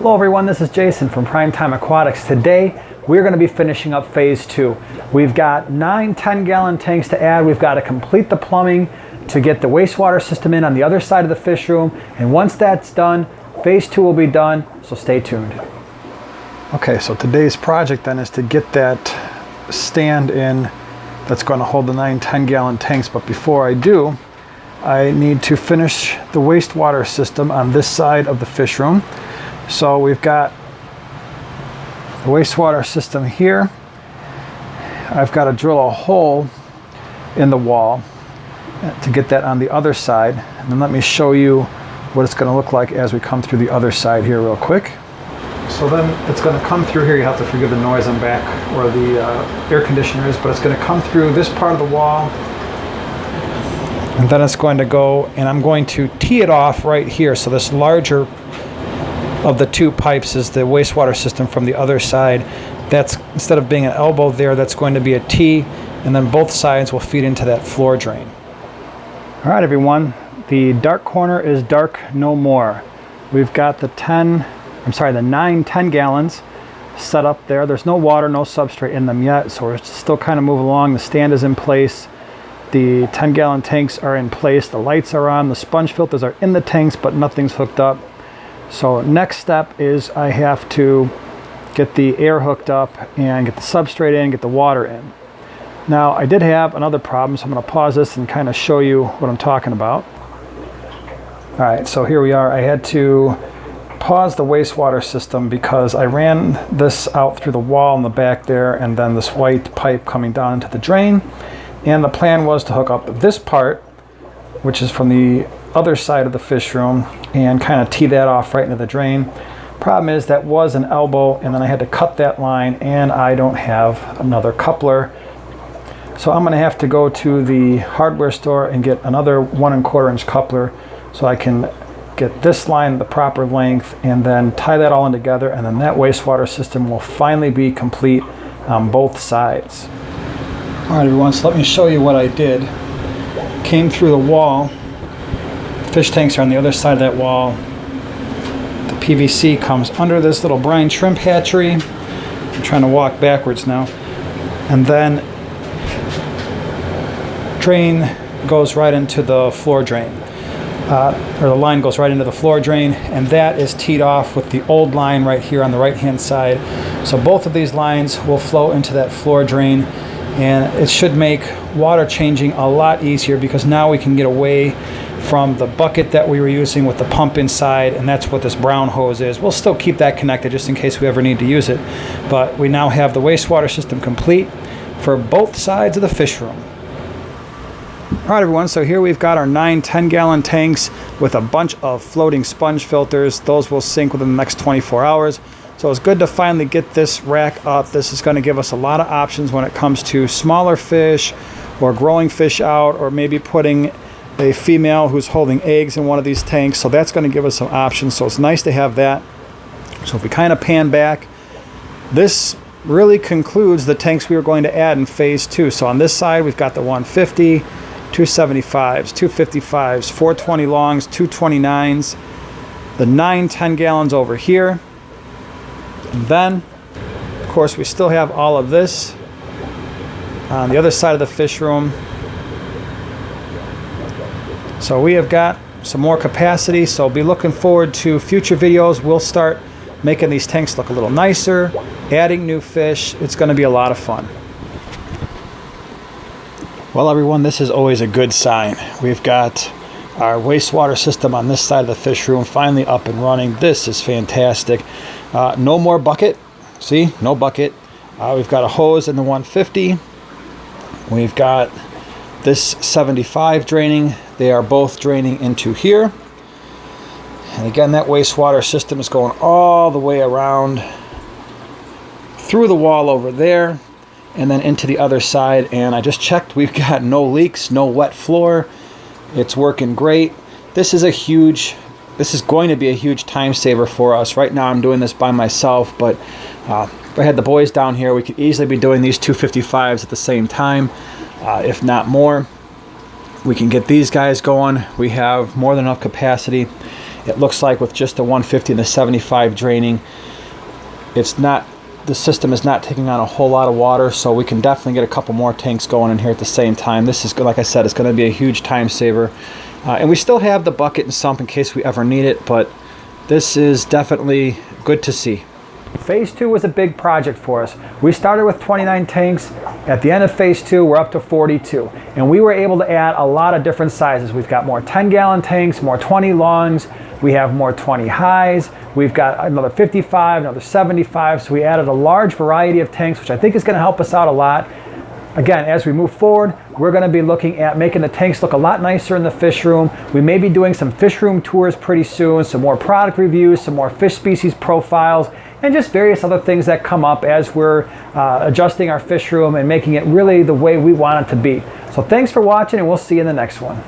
Hello everyone, this is Jason from Primetime Aquatics. Today we're going to be finishing up phase 2. We've got 9 10-gallon tanks to add. We've got to complete the plumbing to get the wastewater system in on the other side of the fish room, and once that's done, phase 2 will be done, so stay tuned. Okay, so today's project then is to get that stand in that's going to hold the 9 10-gallon tanks, but before I do, I need to finish the wastewater system on this side of the fish room. So we've got the wastewater system here. I've got to drill a hole in the wall to get that on the other side. And then let me show you what it's going to look like as we come through the other side here real quick. So then it's going to come through here. You have to forgive the noise I'm back where the air conditioner is, but it's going to come through this part of the wall. And then it's going to go, and I'm going to tee it off right here. So this larger of the two pipes is the wastewater system from the other side. That's, instead of being an elbow there, that's going to be a T, and then both sides will feed into that floor drain. All right, everyone, the dark corner is dark no more. We've got the 9 10 gallons set up there. There's no water, no substrate in them yet, so we're still kind of moving along. The stand is in place. The 10-gallon tanks are in place. The lights are on. The sponge filters are in the tanks, but nothing's hooked up. So next step is I have to get the air hooked up and get the substrate in, get the water in. Now I did have another problem, so I'm going to pause this and kind of show you what I'm talking about. All right, so here we are. I had to pause the wastewater system because I ran this out through the wall in the back there and then this white pipe coming down into the drain. And the plan was to hook up this part, which is from the other side of the fish room, and kind of tee that off right into the drain. Problem is that was an elbow, and then I had to cut that line, and I don't have another coupler. So I'm gonna have to go to the hardware store and get another 1 1/4 inch coupler so I can get this line the proper length and then tie that all in together, and then that wastewater system will finally be complete on both sides. All right, everyone, so let me show you what I did. Came through the wall. Fish tanks are on the other side of that wall. The PVC comes under this little brine shrimp hatchery. I'm trying to walk backwards now. And then drain goes right into the floor drain. Or the line goes right into the floor drain, and that is teed off with the old line right here on the right-hand side. So both of these lines will flow into that floor drain, and it should make water changing a lot easier because now we can get away from the bucket that we were using with the pump inside, and that's what this brown hose is. We'll still keep that connected just in case we ever need to use it, but we now have the wastewater system complete for both sides of the fish room. All right, everyone, so here we've got our 9 10-gallon tanks with a bunch of floating sponge filters. Those will sink within the next 24 hours. So it's good to finally get this rack up. This is going to give us a lot of options when it comes to smaller fish or growing fish out, or maybe putting a female who's holding eggs in one of these tanks. So that's going to give us some options. So it's nice to have that. So if we kind of pan back, this really concludes the tanks we were going to add in phase 2. So on this side, we've got the 150, 275s, 255s, 420 longs, 229s, the 9 10 gallons over here. And then, of course, we still have all of this on the other side of the fish room. So we have got some more capacity, so be looking forward to future videos. We'll start making these tanks look a little nicer, adding new fish. It's going to be a lot of fun. Well, everyone, this is always a good sign. We've got our wastewater system on this side of the fish room finally up and running. This is fantastic. No more bucket. See, no bucket. We've got a hose in the 150. We've got this 75 draining. They are both draining into here. And again, that wastewater system is going all the way around through the wall over there and then into the other side. And I just checked, we've got no leaks, no wet floor. It's working great. This is going to be a huge time saver for us. Right now I'm doing this by myself, but if I had the boys down here, we could easily be doing these 255s at the same time, if not more. We can get these guys going. We have more than enough capacity. It looks like with just the 150 and the 75 draining, it's not, the system is not taking on a whole lot of water, so we can definitely get a couple more tanks going in here at the same time. This is, like I said, it's going to be a huge time saver. And we still have the bucket and sump in case we ever need it, but this is definitely good to see. Phase 2 was a big project for us. We started with 29 tanks. At the end of Phase 2, we're up to 42. And we were able to add a lot of different sizes. We've got more 10-gallon tanks, more 20 longs. We have more 20 highs. We've got another 55, another 75. So we added a large variety of tanks, which I think is going to help us out a lot. Again, as we move forward, we're going to be looking at making the tanks look a lot nicer in the fish room. We may be doing some fish room tours pretty soon, some more product reviews, some more fish species profiles, and just various other things that come up as we're adjusting our fish room and making it really the way we want it to be. So thanks for watching, and we'll see you in the next one.